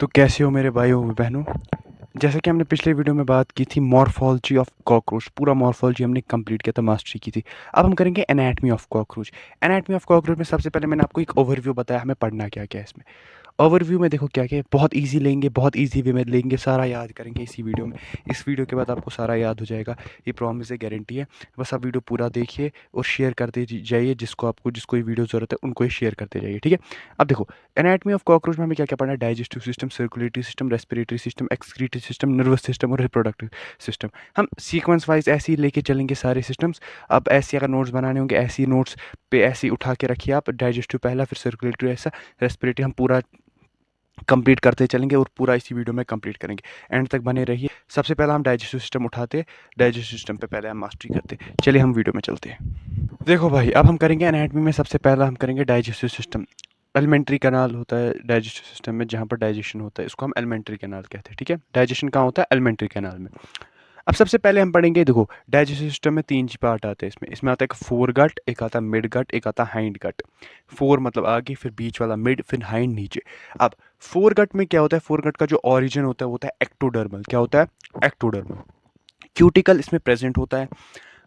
तो कैसे हो मेरे भाइयों और बहनों। जैसा कि हमने पिछले वीडियो में बात की थी मॉर्फोलॉजी ऑफ कॉकरोच, पूरा मॉर्फोलॉजी हमने कंप्लीट किया था, मास्टरी की थी। अब हम करेंगे anatomy of cockroach. Anatomy of cockroach में सबसे पहले मैंने आपको एक ओवरव्यू बताया हमें पढ़ना क्या क्या है इसमें। ओवरव्यू में देखो क्या क्या है, बहुत इजी लेंगे, बहुत इजी वे में लेंगे, सारा याद करेंगे इसी वीडियो में। इस वीडियो के बाद आपको सारा याद हो जाएगा, ये प्रॉमिस है, गारंटी है। बस आप वीडियो पूरा देखिए और शेयर करते जाइए, जिसको ये वीडियो ज़रूरत है उनको ही शेयर करते जाइए, ठीक है। अब देखो एनाटमी ऑफ कॉकरोच में हमें क्या क्या पढ़ना है। Digestive system, circulatory system, respiratory system, excretory system, nervous system और रिप्रोडक्टिव सिस्टम। हम सीक्वेंस वाइज ऐसे ही लेके चलेंगे सारे सिस्टम्स। अब ऐसे अगर नोट्स बनाने होंगे ऐसे ही नोट्स पे ऐसे ही उठा के रखिए आप। डाइजेस्टिव पहला, फिर सर्कुलेटरी ऐसा, रेस्पिरेटरी हम पूरा कंप्लीट करते चलेंगे और पूरा इसी वीडियो में कंप्लीट करेंगे। एंड तक बने रहिए। सबसे पहला हम डाइजेस्टिव सिस्टम उठाते, डाइजेस्टिव सिस्टम पे पहले हम मास्टरी करते। चलिए हम वीडियो में चलते हैं। देखो भाई, अब हम करेंगे एनाटमी में सबसे पहला हम करेंगे डाइजेस्टिव सिस्टम। एलिमेंट्री कैनाल होता है डाइजेस्टिव सिस्टम में, जहाँ पर डाइजेशन होता है, इसको हम एलिमेंट्री कैनाल कहते हैं, ठीक है। डाइजेशन कहाँ होता है? एलिमेंट्री कैनाल में। अब सबसे पहले हम पढ़ेंगे, देखो डाइजेस्टिव सिस्टम में तीन पार्ट आते हैं इसमें। इसमें आता है एक फोर गट, एक आता है मिड गट, एक आता है हाइंड गट। फोर मतलब आगे, फिर बीच वाला मिड, फिर हाइंड नीचे। अब फोर गट में क्या होता है? फोर गट का जो ओरिजिन होता है वो होता है एक्टोडर्मल। क्या होता है? एक्टोडर्मल। क्यूटिकल इसमें प्रेजेंट होता है।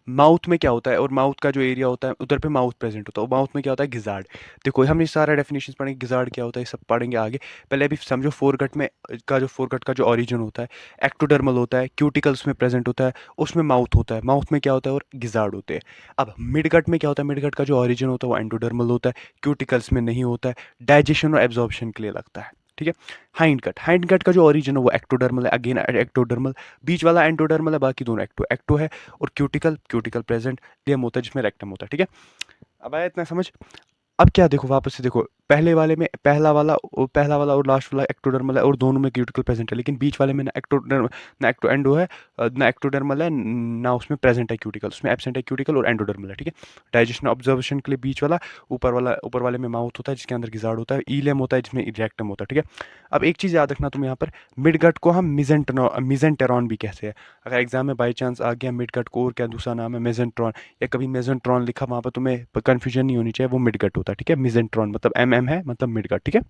माउथ में क्या होता है, और माउथ का जो एरिया होता है उधर पे माउथ प्रेजेंट होता है, और माउथ में क्या होता है? गिजार्ड। देखो हम ये सारा डेफिनेशन पढ़ेंगे, गिजार्ड क्या होता है ये सब पढ़ेंगे आगे। पहले अभी समझो फोरगट में फोरगट का जो ओरिजिन होता है एक्टोडर्मल होता है, क्यूटिकल उसमें प्रेजेंट होता है, उसमें माउथ होता है, माउथ में क्या होता है? और गिजार्ड होते हैं। अब मिडगट में क्या होता है? मिडगट का जो ओरिजिन होता है वो एंडोडर्मल होता है, क्यूटिकल्स में नहीं होता है, डाइजेशन और एब्जॉर्प्शन के लिए लगता है, ठीक है। हाइंड गट का जो ओरिजिन है वो एक्टोडर्मल है, अगेन एक्टोडर्मल। बीच वाला एंडोडर्मल है, बाकी दोनों एक्टो एक्टो है। और क्यूटिकल क्यूटिकल प्रेजेंट लियम होता है जिसमें रेक्टम होता है, ठीक है। अब आया इतना समझ। अब क्या, देखो वापस से देखो, पहले वाले में पहला वाला और लास्ट वाला एक्टोडर्मल है और दोनों में क्यूटिकल प्रेजेंट है, लेकिन बीच वाले में ना एक्टो एंडो है, ना एक्टोडर्मल है, ना उसमें प्रेजेंट है क्यूटिकल, उसमें एब्सेंट है क्यूटिकल और एंडोडर्मल है, ठीक है। डाइजेशन ऑब्जर्वेशन के लिए बीच वाला, ऊपर वाले में माउथ होता है जिसके अंदर गिजार्ड होता है, ईलेम होता है जिसमें रेक्टम होता है, ठीक है। अब एक चीज़ याद रखना तुम यहाँ पर, मिडगट को हम मिजेंटेरॉन भी कहते हैं। अगर एग्जाम में बाई चांस आ गया मिडगट को और क्या दूसरा नाम है मेजेंट्रॉन, या कभी मेजेंट्रॉन लिखा वहाँ पर, तुम्हें कन्फ्यूजन नहीं होनी चाहिए, वो मिडगट होता है, ठीक है। मिजेंट्रॉन मतलब एम है, मतलब मिडगट, ठीक है।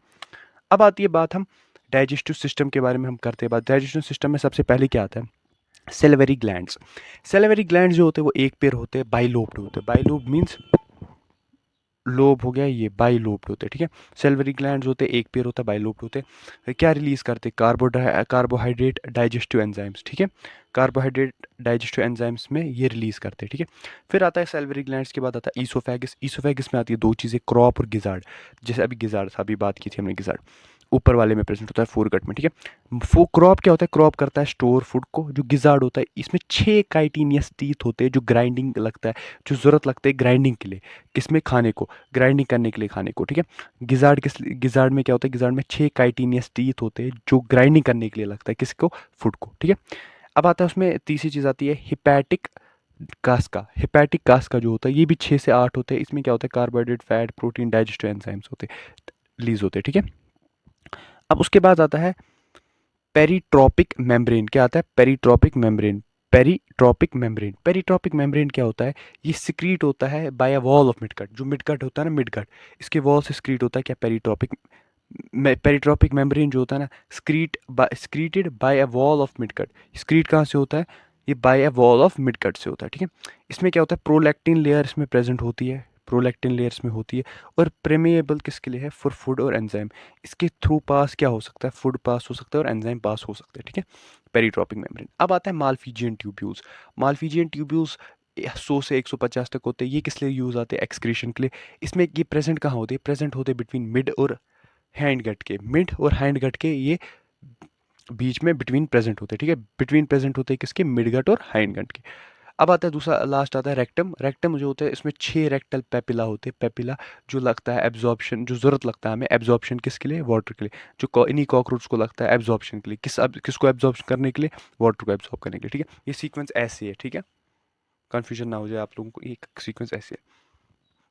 अब आती है बात, हम डाइजेस्टिव सिस्टम के बारे में हम करते हैं बात। डाइजेस्टिव सिस्टम में सबसे पहले क्या आता है? Salivary glands. सेलिवरी ग्लैंड्स जो होते हैं वो एक पेयर होते हैं, बाइलोब्ड होते हैं। बाइलोब मीन्स लोब हो गया, ये बाइलोब्ड होते हैं, ठीक है। सेल्वरी ग्लैंड्स होते हैं, एक पेयर होता है, बाइलोब्ड होते हैं। क्या रिलीज करते हैं? कार्बोहाइड्रेट डाइजेस्टिव एंजाइम्स, ठीक है। कार्बोहाइड्रेट डाइजेस्टिव एंजाइम्स में ये रिलीज करते हैं, ठीक है। फिर आता है सेल्वरी ग्लैंड्स के बाद आता है ईसोफेगस। ईसोफेगस में आती है दो चीज़ें, क्रॉप और गिजार्ड। जैसे अभी गिजार्ड था, अभी बात की थी हमने गिजार्ड, ऊपर वाले में प्रेजेंट होता है फोरगट में, ठीक है। फो क्रॉप क्या होता है? क्रॉप करता है स्टोर फूड को। जो गिजार्ड होता है इसमें 6 काइटिनियस टीथ होते हैं, जो ग्राइंडिंग लगता है, जो जरूरत लगता है ग्राइंडिंग के लिए, किसमें? खाने को, ग्राइंडिंग करने के लिए खाने को, ठीक है। गिजार्ड में क्या होता है? गिजार्ड में 6 काइटिनियस टीथ होते हैं जो ग्राइंडिंग करने के लिए लगता है, किसको? फूड को, ठीक है। अब आता है उसमें तीसरी चीज़ आती है हिपैटिक कास्का। हिपैटिक कास्का जो होता है ये भी 6 से 8 होते हैं। इसमें क्या होता है? Carbohydrate, fat, protein, digestive enzymes होते हैं, रिलीज होते हैं, ठीक है। अब उसके बाद आता है पेरीट्रोपिक मेम्ब्रेन। क्या आता है? पेरीट्रोपिक मेम्ब्रेन। पेरीट्रोपिक मेम्ब्रेन क्या होता है? ये सिक्रीट होता है by a wall of midgut. जो मिडगट होता है ना, मिडगट, इसके वॉल से सिक्रीट होता है क्या? पेरीट्रोपिक मेम्ब्रेन जो होता है ना, secreted by a wall of midgut. Secrete कहाँ से होता है? ये by a wall of midgut से होता है, ठीक है। इसमें क्या होता है? प्रोलैक्टिन लेयर इसमें प्रेजेंट होती है, प्रोलैक्टिन लेयर्स में होती है। और प्रेमिएबल किसके लिए है? फॉर फूड और एंजाइम। इसके थ्रू पास क्या हो सकता है? फूड पास हो सकता है और एंजाइम पास हो सकते हैं, ठीक है। पेरीट्रोपिक मेम्ब्रेन। अब आता है मालफिजियन ट्यूब्यूल्स। मालफिजियन ट्यूब्यूल्स 100 से 150 तक होते हैं। ये किस लिए यूज आते हैं? एक्सक्रीशन के लिए। इसमें ये प्रेजेंट कहाँ होते हैं? प्रेजेंट होते हैं बिटवीन मिड और हैंड गट के। मिड और हैंड गट के ये बीच में बिटवीन प्रेजेंट होते हैं, ठीक है। बिटवीन प्रेजेंट होते हैं किसके? मिड गट और हैंड गट के। अब आता है दूसरा, लास्ट आता है रेक्टम। रेक्टम जो होता है इसमें 6 रेक्टल पेपिला होते हैं। पेपिला जो लगता है एब्जॉर्प्शन, जो जरूरत लगता है हमें एब्जॉर्प्शन किसके लिए? वाटर के लिए। जो इन्हीं कॉकरोच को लगता है एब्जॉर्प्शन के लिए, किसको एब्जॉर्ब करने के लिए? वाटर को एब्जॉर्ब करने के लिए, ठीक है। ये सीक्वेंस ऐसे है, ठीक है। कंफ्यूजन ना हो जाए आप लोगों को, ये सीक्वेंस ऐसे है,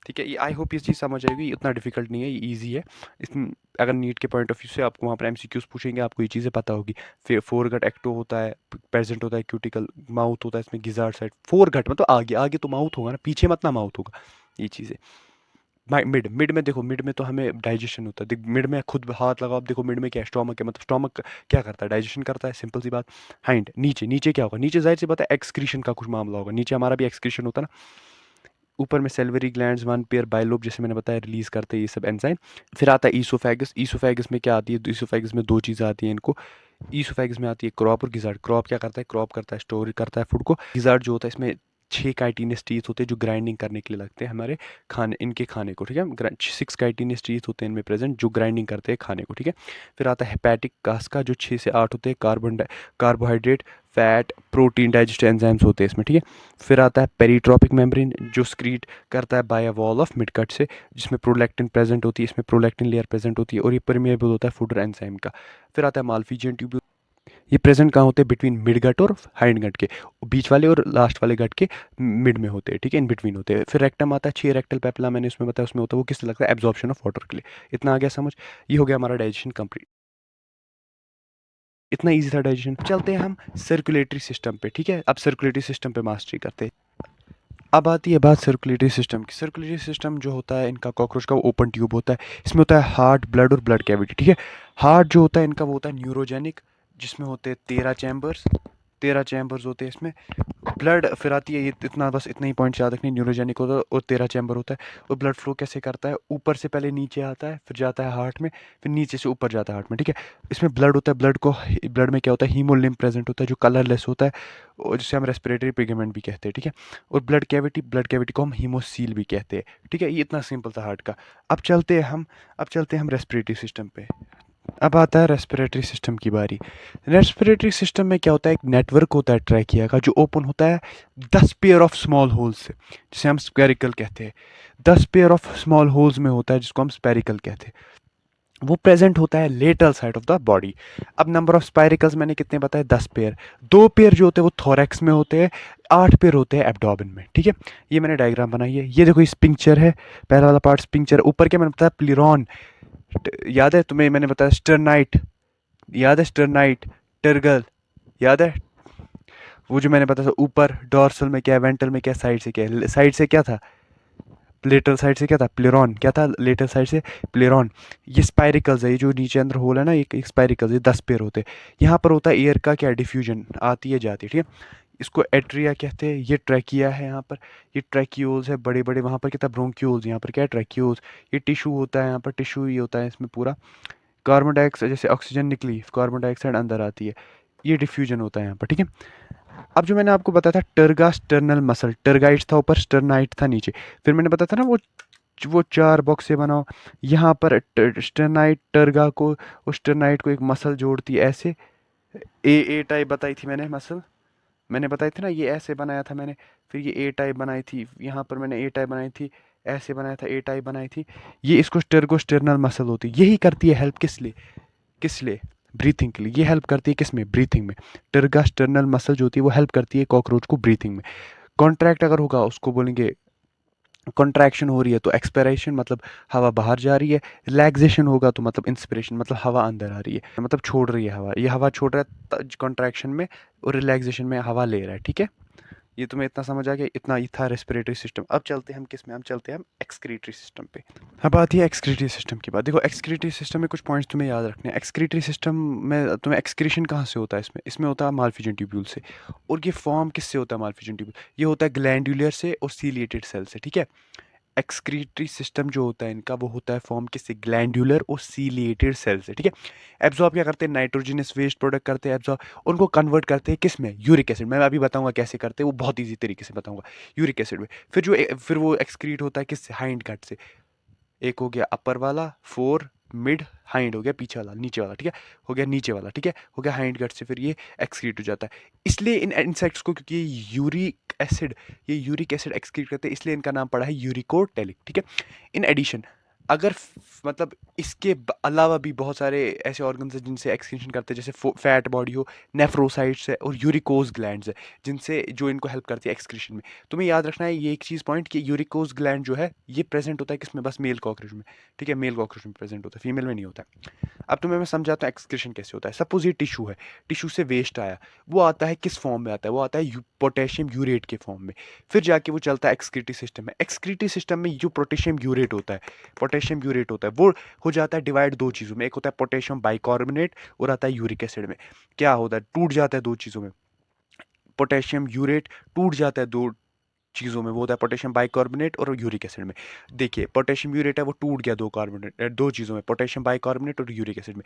ठीक है। ये आई होप ये चीज़ समझ आएगी, इतना डिफिकल्ट नहीं है, ये ईजी है। इसमें अगर नीट के पॉइंट ऑफ व्यू से आपको वहाँ पर एमसीक्यूज पूछेंगे, आपको ये चीज़ें पता होगी। फिर फोरगट एक्टो होता है, प्रेजेंट होता है क्यूटिकल, माउथ होता है इसमें गिजार्ड साइड। फोरगट मतलब आगे, आगे तो माउथ होगा ना, पीछे मत ना माउथ होगा, ये चीज़ें। मिड मिड में देखो, मिड में तो हमें डाइजेशन होता है। देख मिड में खुद हाथ लगाओ, आप देखो मिड में क्या है, स्टोमक है, मतलब स्टोमक क्या करता है, डाइजेशन करता है, सिंपल सी बात। हाइंड नीचे, नीचे क्या होगा, नीचे जाहिर सी बात है एक्सक्रीशन का कुछ मामला होगा, नीचे हमारा भी एक्सक्रीशन होता है ना। ऊपर में सेल्वरी ग्लैंड्स, वन पेयर बाइलोब, जैसे मैंने बताया, रिलीज करते हैं ये सब एंजाइम। फिर आता है ईसोफेगस। ईसोफेगस में क्या आती है, ईसोफेगस में दो चीज़ें आती हैं इनको। ईसोफेगस में आती है क्रॉप और गिजार्ड। क्रॉप क्या करता है, क्रॉप करता है स्टोर करता है फूड को। गिजार्ड जो होता है, इसमें 6 काइटिनस टीथ होते हैं जो ग्राइंडिंग करने के लिए लगते हैं हमारे खाने, इनके खाने को, ठीक है। 6 काइटिनस टीथ होते हैं इनमें प्रेजेंट, जो ग्राइंडिंग करते हैं खाने को, ठीक है। फिर आता है हेपेटिक कास्का, जो 6 से 8 होते हैं, carbohydrate, fat, protein digest enzymes होते हैं इसमें, ठीक है। फिर आता है पेरिट्रोपिक मेम्ब्रेन, जो स्क्रीट करता है by a wall of midgut से, जिसमें प्रोलैक्टिन प्रेजेंट होती है, इसमें प्रोलैक्टिन लेयर प्रेजेंट होती है, और ये परमेबल होता है फूड एंजाइम का। फिर आता है मालफिजियन ट्यूब्यूल। ये प्रेजेंट कहाँ होते हैं, बिटवीन मिड गट और हाइंड गट के, बीच वाले और लास्ट वाले गट के मिड में होते हैं, ठीक है, इन बिटवीन होते हैं। फिर रेक्टम आता है, 6 रेक्टल पेपला मैंने उसमें बताया, उसमें होता है, वो किससे लगता है, एब्जॉर्प्शन ऑफ वाटर के लिए। इतना आ गया समझ। ये हो गया हमारा डाइजेशन कंप्लीट। इतना ईजी था डाइजेशन। चलते हैं हम सर्कुलेटरी सिस्टम पे, ठीक है। अब सर्कुलेटरी सिस्टम पे मास्टरी करते हैं। अब आती है बात सर्कुलेटरी सिस्टम की। सर्कुलेटरी सिस्टम जो होता है इनका, कॉकरोच का, वो ओपन ट्यूब होता है। इसमें होता है हार्ट, ब्लड और ब्लड कैविटी, ठीक है। हार्ट जो होता है इनका, वो होता है न्यूरोजेनिक, जिसमें होते हैं 13 चैम्बर्स। 13 चैम्बर्स होते हैं इसमें। ब्लड फिर आती है, ये इतना, बस इतना ही पॉइंट याद रखने, न्यूरोजेनिक होता है और 13 चैम्बर होता है। और ब्लड फ्लो कैसे करता है, ऊपर से पहले नीचे आता है, फिर जाता है हार्ट में, फिर नीचे से ऊपर जाता है हार्ट में, ठीक है। इसमें ब्लड होता है, ब्लड में क्या होता है, हीमोलिम्फ प्रेजेंट होता है, जो कलरलेस होता है, और जिसे हम रेस्पिरेटरी पिगमेंट भी कहते हैं, ठीक है। और ब्लड कैविटी को हम हीमोसील भी कहते हैं, ठीक है। ये इतना सिंपल था हार्ट का। अब चलते हैं हम रेस्पिरेटरी सिस्टम पे। अब आता है रेस्पिरेटरी सिस्टम की बारी। रेस्पिरेटरी सिस्टम में क्या होता है, एक नेटवर्क होता है ट्रैकिया का, जो ओपन होता है 10 पेयर ऑफ स्मॉल होल्स से, जिसे हम स्पेरिकल कहते हैं। 10 पेयर ऑफ स्मॉल होल्स में होता है, जिसको हम स्पेरिकल कहते हैं। वो प्रेजेंट होता है lateral side of the body. अब नंबर ऑफ स्पाइरिकल्स मैंने कितने बताए, 10 पेयर। 2 पेयर जो होते हैं वो थोरैक्स में होते हैं, 8 पेयर होते हैं एब्डोमेन में, ठीक है। ये मैंने डायग्राम बनाई है, ये देखो, ये स्पिंक्चर है, पहला वाला पार्ट स्पिंक्चर। ऊपर क्या मैंने बताया, प्लीरॉन, याद है तुम्हें, मैंने बताया स्टर्नाइट, याद है स्टर्नाइट, टर्गल, याद है। वो जो मैंने बताया था, ऊपर डॉर्सल में क्या है, वेंट्रल में क्या है, साइड से क्या है, साइड से क्या था, लेटरल साइड से क्या था, प्लेरॉन, क्या था लेटरल साइड से, प्लेरॉन। ये स्पाइरिकल्स है, ये जो नीचे अंदर होल है ना, एक स्पाइरिकल्स, ये 10 पेयर होते हैं। यहाँ पर होता है एयर का क्या, डिफ्यूजन, आती है जाती है, ठीक है। इसको एट्रिया कहते हैं। ये ट्रैकिया है यहाँ पर, ये ट्रैक्यूल्स है बड़े बड़े, वहाँ पर क्या था, ब्रोंक्यूल्स, यहाँ पर क्या है, ट्रैक्यूल्स। ये टिश्यू होता है, यहाँ पर टिश्यू ही होता है इसमें पूरा। कार्बन डाइऑक्साइड, जैसे ऑक्सीजन निकली, कार्बन डाइऑक्साइड अंदर आती है, ये डिफ्यूजन होता है यहाँ पर, ठीक है। अब जो मैंने आपको बताया था टर्गा स्टर्नल मसल, टर्गाइट्स था ऊपर, स्टर्नाइट था नीचे। फिर मैंने बताया था ना, वो 4 बॉक्स से बनाओ। यहाँ पर स्टर्नाइट टर्गा को, उस स्टर्नाइट को एक मसल जोड़ती है ऐसे। ए टाइप बताई थी मैंने मसल, मैंने बताई थी ना, ये ऐसे बनाया था मैंने। फिर ये ए टाइप बनाई थी, यहाँ पर मैंने ए टाइप बनाई थी, ऐसे बनाया था, ए टाइप बनाई थी। ये इसको स्टर्नल मसल होती है, यही करती है हेल्प, किस लिए ब्रीथिंग के लिए। ये हेल्प करती है किस में, ब्रीथिंग में। टर्गास्टर्नल मसल जो होती है वो हेल्प करती है कॉकरोच को ब्रीथिंग में। कॉन्ट्रैक्ट अगर होगा उसको बोलेंगे, कॉन्ट्रैक्शन हो रही है तो एक्सपेरेशन, मतलब हवा बाहर जा रही है। रिलैक्सेशन होगा तो मतलब इंस्पिरेशन, मतलब हवा अंदर आ रही है, मतलब छोड़ रही है हवा, ये हवा छोड़ रहा है कॉन्ट्रैक्शन में, और रिलैक्सेशन में हवा ले रहा है, ठीक है। ये तुम्हें इतना समझ आ गया, इतना ही था रेस्पिरेटरी सिस्टम। अब चलते हैं हम किस में, हम चलते हैं हम एक्सक्रीटरी सिस्टम पे। अब आती है एक्सक्रीटरी सिस्टम की बात। देखो एक्सक्रीटरी सिस्टम में कुछ पॉइंट्स तुम्हें याद रखने हैं। एक्सक्रीटरी सिस्टम में तुम्हें एक्सक्रीशन कहाँ से होता है, इसमें इसमें होता है मालफिजन ट्यूब्यूल से। और ये फॉर्म किससे होता है मालफिजन ट्यूब्यूल, ये होता है ग्लैंडुलर से और सीलिएटेड सेल से, ठीक है। एक्सक्रीटरी सिस्टम जो होता है इनका, वो होता है फॉर्म किससे, ग्लैंडुलर और सीलिएटेड सेल से, ठीक है। एब्जॉर्ब क्या करते हैं, नाइट्रोजनस वेस्ट प्रोडक्ट करते हैं एब्जॉर्ब, उनको कन्वर्ट करते हैं किस में, यूरिक एसिड। मैं अभी बताऊंगा कैसे करते हैं, वो बहुत ईजी तरीके से बताऊंगा, यूरिक एसिड में। फिर वो एक्सक्रीट होता है किससे, हाइंड गट से। एक हो गया अपर वाला, फोर, मिड, हाइंड हो गया पीछे वाला, नीचे वाला, ठीक है। हो गया नीचे वाला, ठीक है, हो गया हाइंड गट से, फिर ये एक्सक्रीट हो जाता है। इसलिए इन इंसेक्ट्स को, क्योंकि ये यूरिक एसिड एक्सक्रीट करते हैं, इसलिए इनका नाम पड़ा है यूरिकोटेलिक, ठीक है। इन एडिशन, अगर मतलब इसके अलावा भी बहुत सारे ऐसे ऑर्गन्स हैं जिनसे एक्सक्रीशन करते हैं, जैसे फैट बॉडी हो, नेफ्रोसाइट्स है और यूरिकोज ग्लैंड्स है, जिनसे जो इनको हेल्प करती है एक्सक्रीशन में। तुम्हें याद रखना है ये एक चीज़ पॉइंट, कि यूरिकोज ग्लैंड जो है ये प्रेजेंट होता है किसमें, बस मेल कॉकरोच में, ठीक है, मेल कॉकरोच में प्रेजेंट होता है, फीमेल में नहीं होता है। अब तुम्हें मैं समझाता हूँ एक्सक्रीशन कैसे होता है। सपोज ये टिश्यू है, टिश्यू से वेस्ट आया, वो आता है किस फॉर्म में आता है, वो आता है पोटेशियम यूरेट के फॉर्म में, फिर जाके वो चलता है एक्सक्रीटरी सिस्टम में। एक्सक्रीटरी सिस्टम में जो पोटेशियम यूरेट होता है वो हो जाता है डिवाइड दो चीज़ों में, एक होता है पोटेशियम बाइकार्बोनेट और आता है यूरिक एसिड में। क्या होता है, टूट जाता है दो चीज़ों में, पोटेशियम यूरेट टूट जाता है दो चीज़ों में, वो होता है पोटेशियम बाइकार्बोनेट और यूरिक एसिड में। देखिए पोटेशियम यूरेट है वो टूट गया दो चीज़ों में, पोटेशियम बाइकार्बोनेट और यूरिक एसिड में।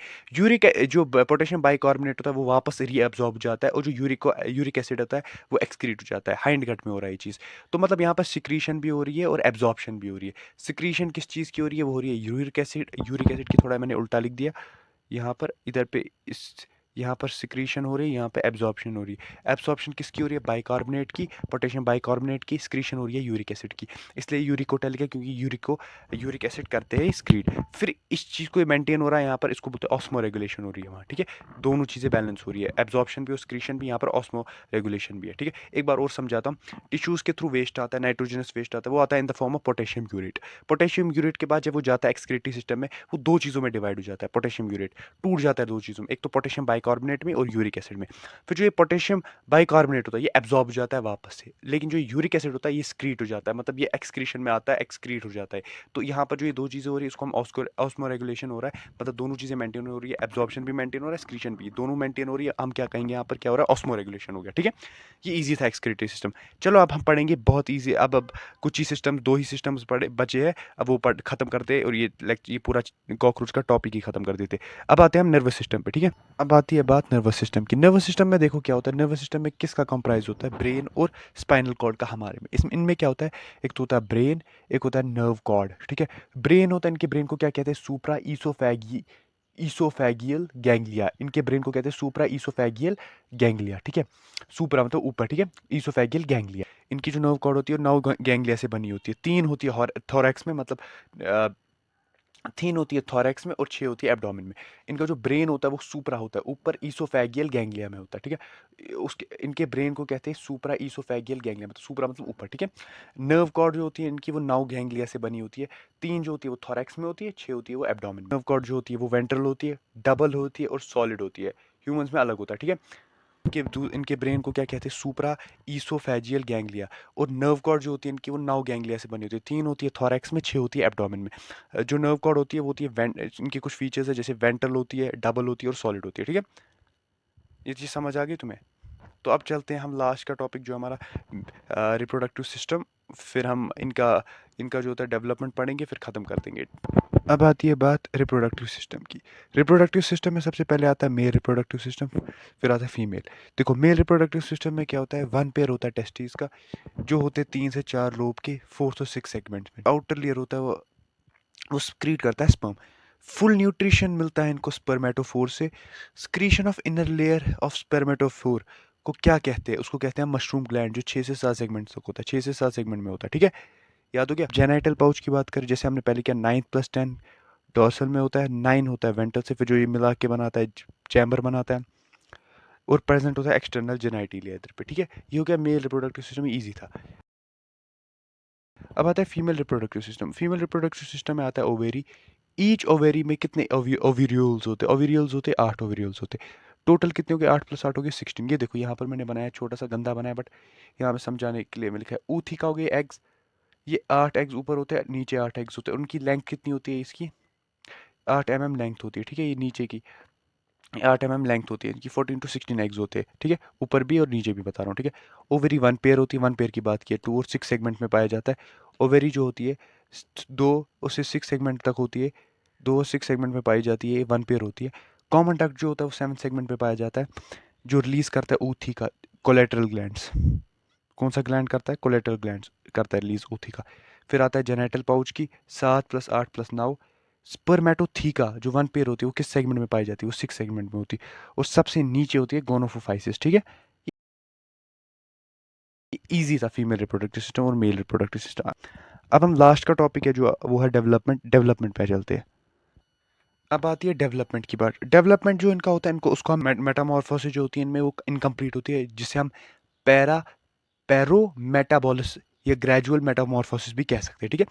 जो पोटेशियम बाइकार्बोनेट होता है वो वापस रीअब्जॉर्ब हो जाता है, और जो यूरिक एसिड होता है वो एक्सक्रीट हो जाता है। हाइंड गट में हो रहा है ये चीज़। तो मतलब यहाँ पर सिक्रीशन भी हो रही है और एब्जॉर्प्शन भी हो रही है। सिक्रीशन किस चीज़ की हो रही है, वो हो रही है यूरिक एसिड की। थोड़ा मैंने उल्टा लिख दिया यहाँ पर, इधर पे इस यहाँ पर सिक्रीशन हो रही है, यहाँ पे एब्जॉर्प्शन हो रही है। एब्जॉर्प्शन किसकी हो रही है, बाइकार्बोनेट की, पोटेशियम बाइकार्बोनेट की। सिक्रीशन हो रही है यूरिक एसिड की, इसलिए यूरिक होटल है क्योंकि यूरिक एसिड करते हैं स्क्रीट। फिर इस चीज़ को मेंटेन हो रहा है यहाँ पर, इसको बोलते हैं ऑस्मो रेगुलेशन हो रही है वहाँ, ठीक है। दोनों चीज़ें बैलेंस हो रही है, एब्जॉर्प्शन भी और सिक्रीशन भी, यहाँ पर ऑस्मो रेगुलेशन भी है, ठीक है। एक बार और समझाता हूँ। टिश्यूज़ के थ्रू वेस्ट आता है, नाइट्रोजनस वेस्ट आता है, वो आता है in the form of potassium urate. Potassium urate के बाद जब वो जाता है एक्सक्रीटरी सिस्टम में, वो दो चीज़ों में डिवाइड हो जाता है। पोटेशियम यूरेट टूट जाता है दो चीज़ों में, एक तो पोटेशियम बाइकार्बोनेट में और यूरिक एसिड में। फिर जो ये पोटेशियम बाइकार्बोनेट होता है ये एब्जॉर्ब हो जाता है वापस से, लेकिन जो यूरिक एसिड होता है ये स्क्रीट हो जाता है, मतलब ये एक्सक्रीशन में आता है, एक्सक्रीट हो जाता है। तो यहाँ पर जो ये दो चीज़ें हो रही है इसको हम ऑस्मो रेगुलेशन हो रहा है, मतलब दोनों चीज़ें मेंटेन हो रही है, एब्जॉर्प्शन भी मेंटेन हो रहा है, एक्सक्रीशन भी, दोनों मेंटेन हो रही है। हम क्या कहेंगे यहाँ पर, क्या हो रहा है, ऑस्मो रेगुलेशन हो गया, ठीक है। ये ईजी था एक्सक्रीटरी सिस्टम। चलो अब हम पढ़ेंगे बहुत ईजी, अब कुछ ही सिस्टम, दो ही सिस्टम्स पढ़े बचे हैं, अब वो खत्म करते और ये पूरा कॉकरोच का टॉपिक ही खत्म कर देते। अब आते हैं हम नर्वस सिस्टम पे, ठीक है। अब आती है बात नर्वस सिस्टम की। नर्वस सिस्टम में देखो क्या होता है, नर्वस सिस्टम में किसका कंप्राइज होता है, ब्रेन और स्पाइनल कॉर्ड का हमारे में। इसमें इनमें क्या होता है, एक तो होता है ब्रेन, एक होता है नर्व कॉर्ड, ठीक है। ब्रेन होता है, इनके ब्रेन को क्या कहते हैं, सुप्रा ईसोफेगियल गैंग्लिया। इनके ब्रेन को कहते हैं सुप्रा ईसोफेगियल गैंग्लिया, ठीक है। सुप्रा मतलब ऊपर, ठीक है, ईसोफेगियल गैंग्लिया। इनकी जो नर्व कॉर्ड होती है नर्व गैंग्लिया से बनी होती है। तीन होती है थोरैक्स में, मतलब तीन होती है थोरैक्स में और छह होती है एब्डोमेन में। इनका जो ब्रेन होता है वो सुप्रा होता है, ऊपर ईसोफेगियल गैंग्लिया में होता है, ठीक है। उसके इनके ब्रेन को कहते हैं सुप्रा ईसोफेगियल गैंग्लिया, मतलब सुप्रा मतलब ऊपर, ठीक है। नर्व कॉर्ड जो होती है इनकी वो नौ गैंग्लिया से बनी होती है। तीन जो होती है वो थोरैक्स में होती है, छह होती है वो एब्डोमेन में। नर्व कॉर्ड जो होती है वो वेंट्रल होती है, डबल होती है और सॉलिड होती है। ह्यूमंस में अलग होता है, ठीक है। इनके ब्रेन को क्या कहते हैं, सुप्रा ईसोफेजियल गैंग्लिया। और नर्व कॉर्ड जो होती है इनकी वो नौ गैंग्लिया से बनी होती है। तीन होती है थोरैक्स में, छह होती है एब्डोमेन में। जो नर्व कॉर्ड होती है वो होती है इनकी कुछ फीचर्स है, जैसे वेंट्रल होती है, डबल होती है और सॉलिड होती है, ठीक है। ये चीज़ समझ आ गई तुम्हें। तो अब चलते हैं हम लास्ट का टॉपिक जो हमारा रिप्रोडक्टिव सिस्टम, फिर हम इनका इनका जो होता है डेवलपमेंट पढ़ेंगे, फिर ख़त्म कर देंगे। अब आती है बात रिप्रोडक्टिव सिस्टम की। रिप्रोडक्टिव सिस्टम में सबसे पहले आता है मेल रिप्रोडक्टिव सिस्टम, फिर आता है फीमेल। देखो मेल रिप्रोडक्टिव सिस्टम में क्या होता है, वन पेयर होता है टेस्टिस का, जो होते हैं 3 से 4 लोब के, 4 से 6 सेगमेंट्स में। आउटर लेयर होता है वो स्क्रीट करता है स्पर्म। फुल न्यूट्रिशन मिलता है इनको स्पर्मेटोफोर से। Secretion of inner layer of spermatophore को क्या कहते हैं, उसको कहते हैं मशरूम ग्लैंड, जो 6 से 7 सेगमेंट तक होता है, 6 से 7 सेगमेंट में होता है, ठीक है। याद हो गया। जेनाइटल पाउच की बात करें, जैसे हमने पहले किया, 9+10 डॉर्सल में होता है, 9 होता है वेंट्रल से, फिर जो ये मिला के बनाता है चैम्बर बनाता है, और प्रेजेंट होता है एक्सटर्नल जेनाइटल लेयर पे, ठीक है। ये हो गया मेल रिप्रोडक्टिव सिस्टम, ईजी था। अब आता है female reproductive system. Female reproductive system में आता है ओवेरी। ईच ओवेरी में कितने ओविरियोल्स होते हैं, ओविरियोल्स होते हैं 8 ओविरियोल्स होते हैं। टोटल कितने हो गए, 8+8 हो गए 16। ये देखो यहाँ पर मैंने बनाया छोटा सा गंदा बनाया, बट यहाँ पे समझाने के लिए मैं लिखा है ऊथी का हो गए एग्स। ये 8 एग्स ऊपर होते हैं, नीचे 8 एग्स होते हैं। उनकी लेंथ कितनी होती है, इसकी 8 mm लेंथ होती है, ठीक है। ये नीचे की 8 mm लेंथ होती है, इनकी 14 to 16 एग्स होते हैं, ठीक है। ऊपर भी और नीचे भी बता रहा हूँ, ठीक है। ओवेरी वन पेयर होती है, वन पेयर की बात की है, 2 और 6 सेगमेंट में पाया जाता है। ओवेरी जो होती है 2 से 6 सेगमेंट तक होती है, 2 और 6 सेगमेंट में पाई जाती है, वन पेयर होती है। कॉमन डक्ट जो होता है वो 7 सेगमेंट में पाया जाता है, जो रिलीज करता है ऊथी का कोलेटरल ग्लैंड्स। कौन सा ग्लैंड करता है, कोलेटरल ग्लैंड्स करता है रिलीज ऊथी का। फिर आता है जेनेटल पाउच की 7+8+9। स्पर्मेटोथीका जो वन पेयर होती है वो किस सेगमेंट में पाई जाती है, वो 6 सेगमेंट में होती है। और सबसे नीचे होती है गोनोफोफाइसिस, ठीक है। इजी था फीमेल रिप्रोडक्टिव सिस्टम और मेल रिप्रोडक्टिव सिस्टम। अब हम लास्ट का टॉपिक है जो वो है डेवलपमेंट पे चलते हैं। अब आती है डेवलपमेंट की बात। डेवलपमेंट जो इनका होता है, इनको उसको हम मेटामॉर्फोसिस जो होती है इनमें वो इनकम्प्लीट होती है, जिसे हम पैरा पैरो मेटाबॉलिस या ग्रेजुअल मेटामॉर्फोसिस भी कह सकते हैं, ठीक है।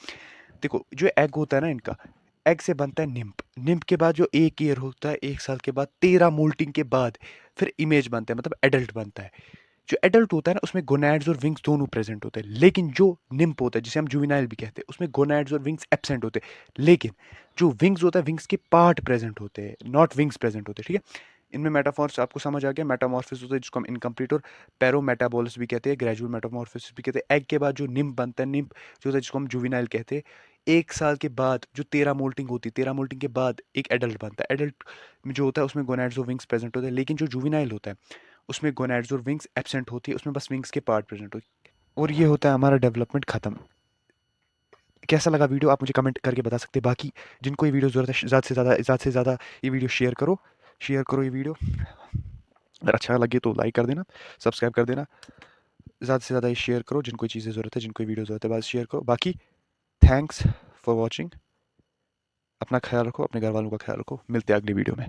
देखो जो एग होता है ना इनका, एग से बनता है निम्प। निम्प के बाद जो एक ईयर होता है, 1 साल के बाद 13 मोल्टिंग के बाद फिर इमेज बनता है, मतलब एडल्ट बनता है। जो एडल्ट होता है ना उसमें गोनैड्स और विंग्स दोनों प्रेजेंट होते हैं, लेकिन जो निम्प होता है जिसे हम जुवेनाइल भी कहते हैं उसमें गोनैड्स और विंग्स एब्सेंट होते हैं, लेकिन जो विंग्स होता है विंग्स के पार्ट प्रेजेंट होते हैं, नॉट विंग्स प्रेजेंट होते हैं, ठीक है। इनमें मेटाफॉर्स आपको समझ आ गया, मेटामॉर्फिस होता है जिसको हम इनकम्प्लीट और पैरोमेटाबोलिस भी कहते हैं, ग्रेजुअल मेटामॉर्फिस भी कहते हैं। एग के बाद जो निम्प बनता है, निम्प जो होता है जिसको हम जुवेनाइल कहते हैं, 1 साल के बाद जो 13 मोल्टिंग होती है, 13 मोल्टिंग के बाद एक एडल्ट बनता है। एडल्ट में जो होता है उसमें गोनैड्स और विंग्स प्रेजेंट होते हैं, लेकिन जो जुवेनाइल होता है उसमें गोनैड्स और विंग्स एब्सेंट होती है, उसमें बस विंग्स के पार्ट प्रेजेंट होती है। और ये होता है हमारा डेवलपमेंट खत्म। कैसा लगा वीडियो आप मुझे कमेंट करके बता सकते हैं। बाकी जिनको ये वीडियो ज़रूरत है ज़्यादा से ज़्यादा ये वीडियो शेयर करो ये वीडियो। अगर अच्छा लगे तो लाइक कर देना, सब्सक्राइब कर देना, ज़्यादा से ज़्यादा ये शेयर करो। जिनको ये चीज़ें ज़रूरत है, जिनको ये वीडियो ज़रूरत है, बस शेयर करो। बाकी थैंक्स फॉर वॉचिंग। अपना ख्याल रखो, अपने घर वालों का ख्याल रखो। मिलते हैं अगली वीडियो में।